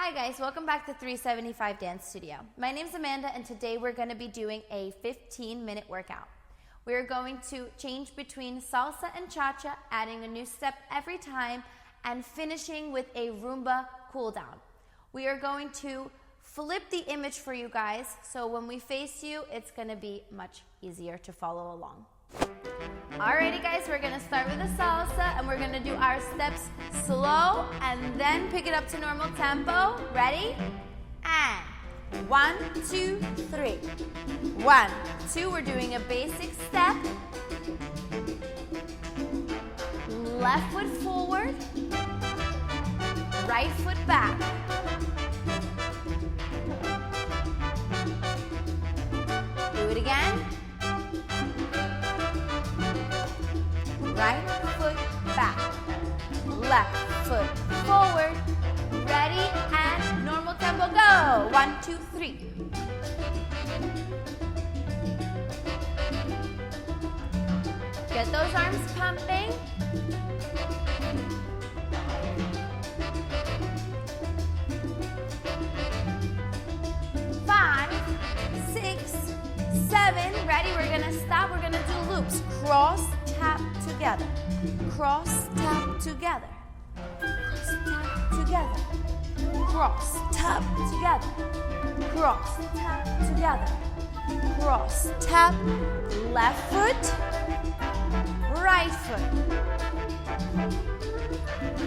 Hi guys, welcome back to 375 Dance Studio. My name's Amanda and today we're going to be doing a 15-minute workout. We're going to change between salsa and cha-cha, adding a new step every time and finishing with a Rumba cool down. We are going to flip the image for you guys, so when we face you, it's going to be much easier to follow along. Alrighty guys, we're going to start with the salsa and we're going to do our steps slow and then pick it up to normal tempo. Ready? And 1, 2, 3. 1, 2, we're doing a basic step. Left foot forward, right foot back. Do it again. Right foot back, left foot forward, ready, and normal tempo, go. 1, 2, 3. Get those arms pumping. Five, 6, 7, ready, we're gonna stop, we're gonna do loops. Cross, tap, together. Cross, tap, together. Cross, tap, together. Cross, tap, together. Cross, tap, left foot, right foot.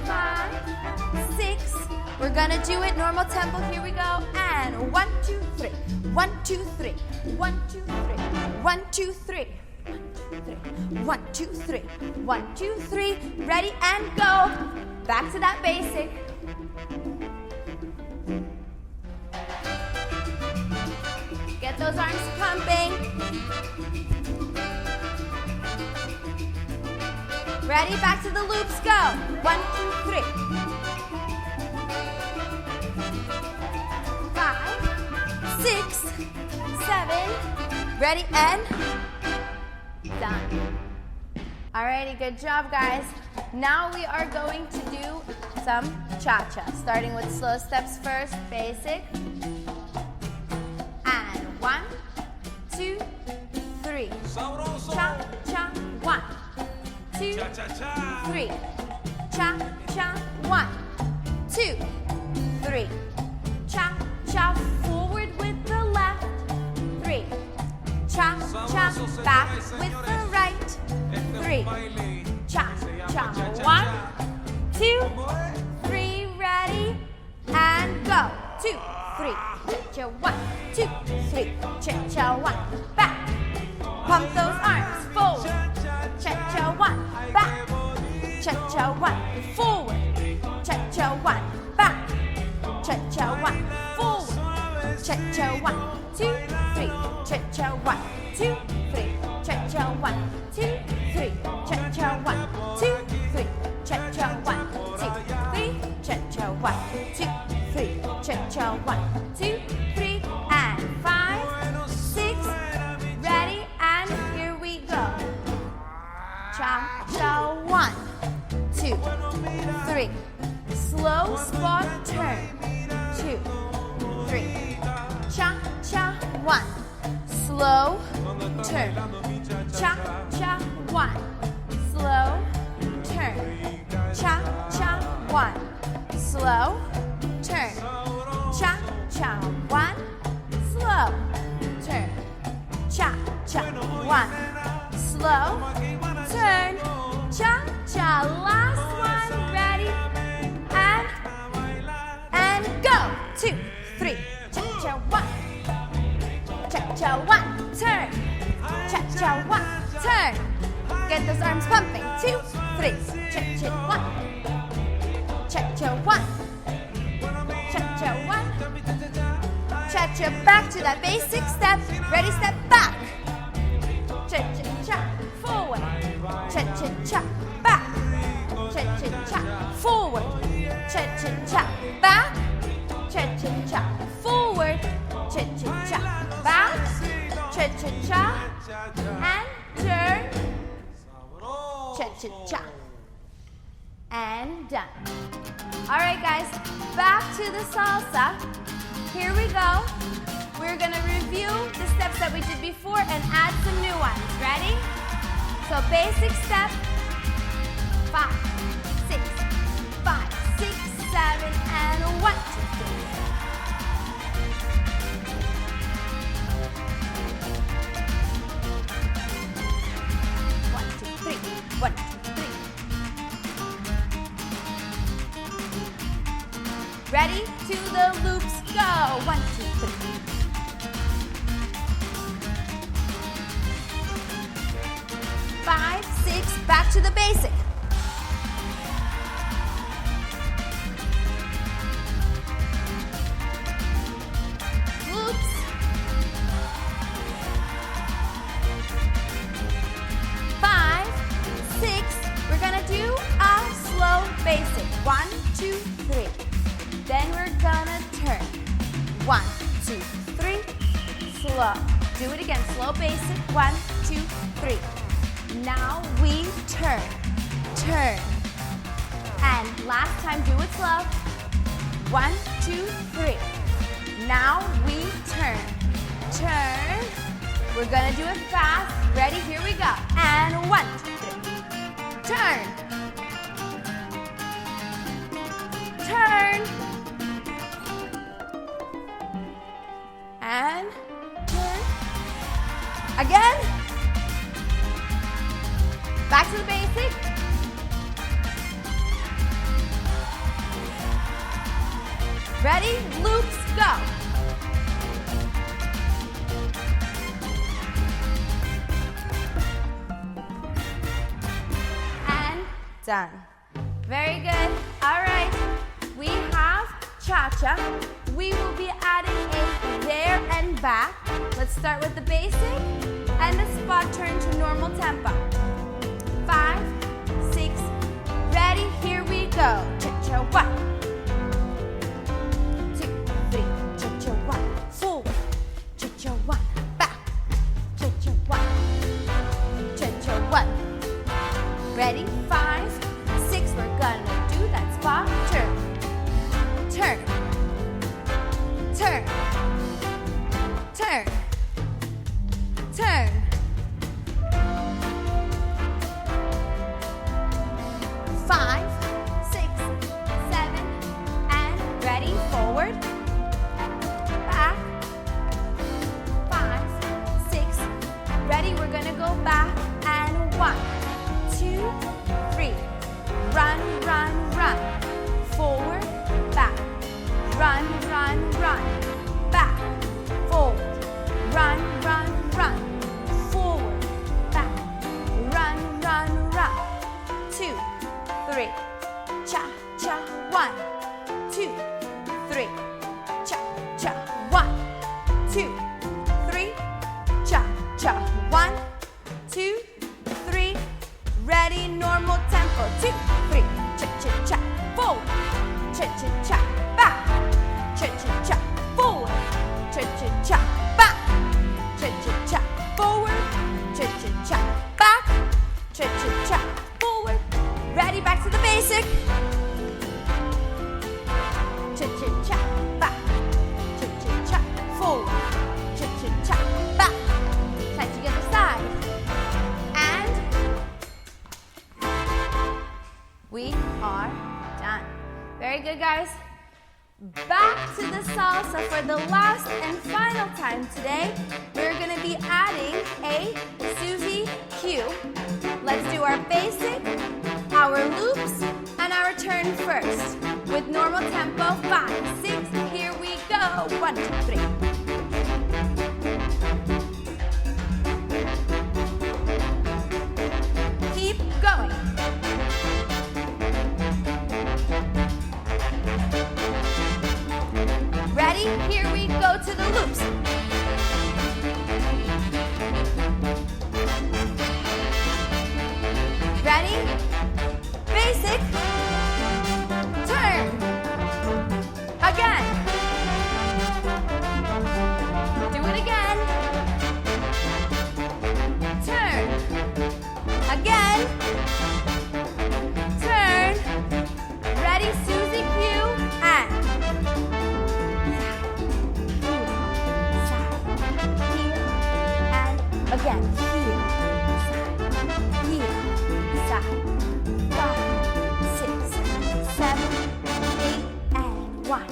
5, 6, we're gonna do it normal tempo, here we go, and 1, 2, 3, 1, 2, 3, 1, 2, 3, 1, 2, 3. 1, 2, 3, 1, 2, 3, ready and go. Back to that basic. Get those arms pumping. Ready, back to the loops, go. 1, 2, 3. 5, 6, 7, ready and done. Alrighty, good job guys. Now we are going to do some cha-cha, starting with slow steps first, basic. And 1, 2, 3. Cha-cha, 1, 2, 3. Cha-cha, 1, 2, 3. Cha-cha, forward with the left, 3. Cha-cha, back with the right, 3. Cha-cha, 1, 2, 3, ready, and go. 2, 3, cha-cha, 1, 2, 3, cha-cha, 1, back. Pump those arms, forward. Cha-cha, 1, back. Cha-cha, 1, forward. Cha-cha, 1, back. Cha-cha, 1, forward. Cha-cha, 1, 2, 3. Cha-cha, 1, 2, 3. Cha-cha, 1, 2, 3. Cha-cha, 1, 2, 3. Cha-cha, 1, 2, 3. Cha-cha, 1, 2, 3. Cha-cha, 1, 2, 3. And 5, 6. Ready, and here we go. Cha-cha, 1, 2, 3. Slow spot turn. 2, 3. Cha-cha, 1. Slow turn. Cha-cha, 1. Slow turn. Cha-cha, 1. Slow turn. Cha-cha, 1. Slow turn. Cha-cha, 1. Slow turn. Cha-cha, last one. Ready? And go. 2, 3. Cha-cha, 1. Cha-cha, 1, turn. Cha-cha, 1, turn. Get those arms pumping. 2, 3. Cha-cha, 1. Cha-cha, 1. Cha-cha, 1. Cha-cha, back to that basic step. Ready, step back. Cha-cha-cha, forward. Cha-cha-cha, back. Cha-cha-cha, forward. Cha-cha-cha, back. Cha-cha-cha, forward. Cha-cha-cha, back, cha-cha-cha, and turn, cha-cha-cha, and done. All right, guys, back to the salsa. Here we go. We're gonna review the steps that we did before and add some new ones. Ready? So basic step, 5, 6, 5, 6, 7, and 1, 2, 3. 1, 2, 3. Ready? To the loops, go. 1, 2, 3. 5, 6, back to the basic. Loops. 5, 6, we're gonna do a slow basic. 1, 2, 3. Then we're gonna turn. 1, 2, 3, slow. Do it again, slow basic. 1, 2, 3. Now we turn, turn. And last time, do it slow. 1, 2, 3. Now we turn, turn. We're gonna do it fast. Ready? Here we go. And 1, 2, 3. Turn. Turn. And turn. Again. Back to the basic. Ready? Loops, go. And done. Very good. All right. We have cha-cha. We will be adding a there and back. Let's start with the basic and the spot turn to normal tempo. 5, 6, ready, here we go. Cha-cha, 1, 2, 3, cha-cha, 1, forward, cha-cha, 1, back, cha-cha, 1, cha-cha, 1. Ready, 5, 6, we're gonna do that spot turn, turn, turn, turn, turn. 5, 6, 7, and ready, forward, back, 5, 6, ready, we're gonna go back, and 1, 2, 3, run, run, run, forward, back, run, run, run, back, forward, run, run, run, forward, back, run, run, run, 2, 3, cha, cha, 1, 2, 3, cha, cha, 1, 2, 3, cha, cha, 1, 2, 3, ready, normal tempo, 2, 3, cha, cha, cha, forward, cha, cha, cha, back, cha, cha, cha, forward, cha, cha, cha, back, cha, cha, cha, forward, cha, cha, cha, back, cha, cha, cha, forward. Ready, back to the basic. Cha-cha-cha, back. Cha-cha-cha, forward. Cha-cha-cha, back. Touch the other side. And we are done. Very good, guys. Back to the salsa for the last and final time today. We're going to be adding a Susie cue. Let's do our basic, our loops, and our turn first. With normal tempo, 5, 6, here we go. 1, 2, 3. Keep going. Ready? Here we go to the loops. Ready? Basic. Turn. Again. Do it again. Turn. Again. Turn. Ready, Susie Q? 1,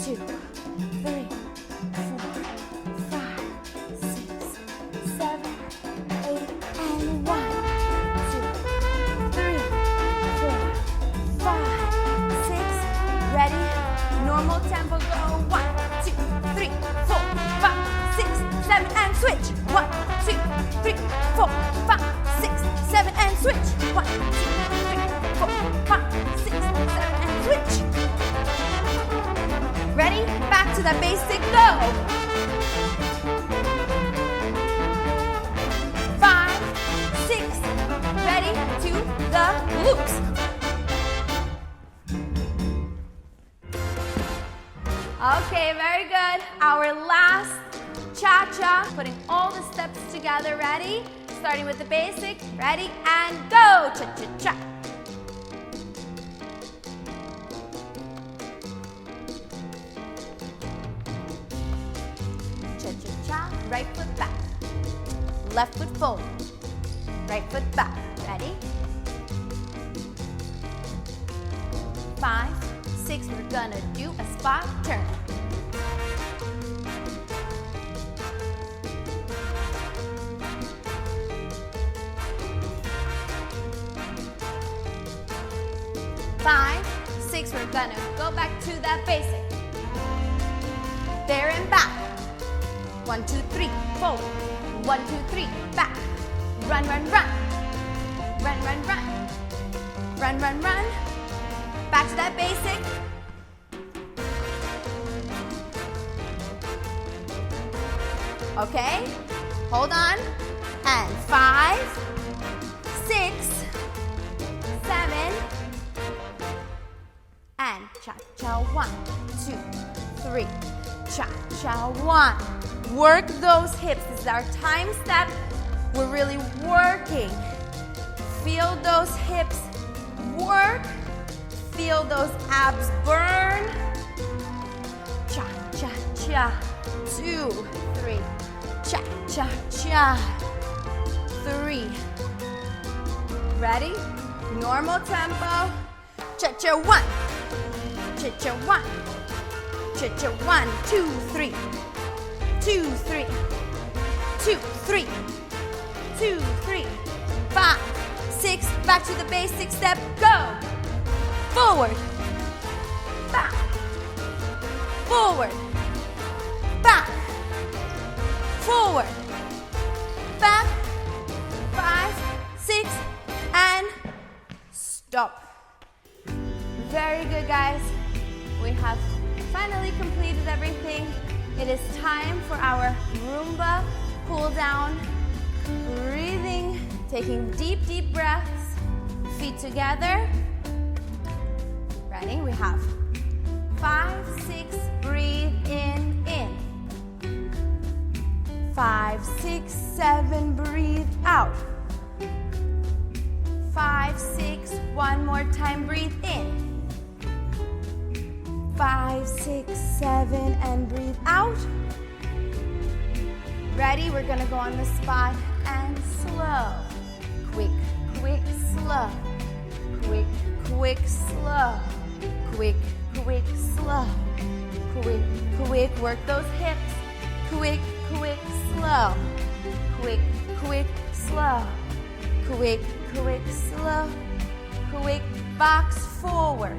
2, 3, 4, 5, 6, 7, 8, and 1, 2, 3, 4, 5, 6. Ready? Normal tempo, go. 1, 2, 3, 4, 5, 6, 7, and switch. 1, 2, 3, 4, 5, 6, 7, and switch. 1, 2, 3, 4, 5, 6, 7, and switch. Ready? Back to the basic, go. 5, 6, ready to the loops. Okay, very good. Our last cha-cha, putting all the steps together, ready? Starting with the basic, ready, and go, cha-cha-cha. Cha-cha-cha, right foot back, left foot forward, right foot back, ready? 5, 6, we're gonna do a spot turn. Five, 6, we're gonna go back to that basic. There and back. 1, 2, 3, forward. 1, 2, 3, back. Run, run, run. Run, run, run. Run, run, run. Back to that basic. Okay, hold on. And 5, 6, 7, and cha-cha, 1, 2, 3, cha-cha, 1. Work those hips. This is our time step. We're really working. Feel those hips work. Feel those abs burn. Cha-cha-cha, 2, 3, cha-cha-cha, 3. Ready? Normal tempo. Cha-cha, 1. Cha-cha, 1. Cha-cha, 1, 2, 3. 2, 3. 2, 3. 2, 3. 5, 6. Back to the basic step. Go. Forward. Back. Forward. Back. Forward. Back. 5, 6, and stop. Very good, guys. We have finally completed everything. It is time for our Rumba cool down. Breathing, taking deep, deep breaths. Feet together. Ready? We have 5, 6, breathe in. 5, 6, 7, breathe out. 5, 6, one more time, breathe in. 5, 6, 7, and breathe out. Ready? We're gonna go on the spot and slow. Quick, quick, slow. Quick, quick, slow. Quick, quick, slow. Quick, quick, work those hips. Quick, quick, slow. Quick, quick, slow. Quick, quick, slow. Quick, box forward.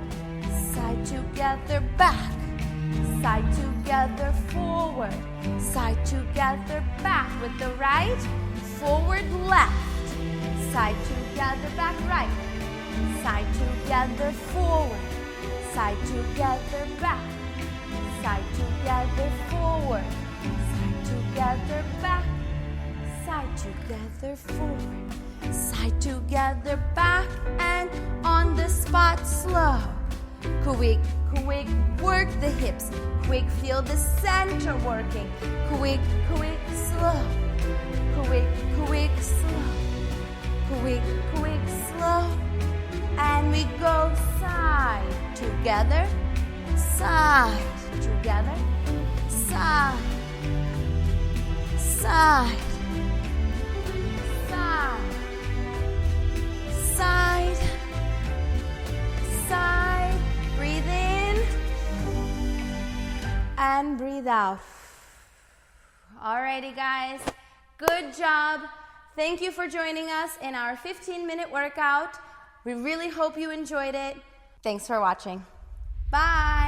Side together, back. Side together, forward. Side together, back. With the right, forward, left. Side together, back, right. Side together, forward. Side together, back. Side together, forward. Side together, back. Side together, forward. Side together, back. And on the spot, slow. Quick, quick, work the hips. Quick, feel the center working. Quick, quick, slow. Quick, quick, slow. Quick, quick, slow. And we go side together, side together, side, side, side, side, side. Breathe in and breathe out. Alrighty guys, good job. Thank you for joining us in our 15-minute workout. We really hope you enjoyed it. Thanks for watching. Bye.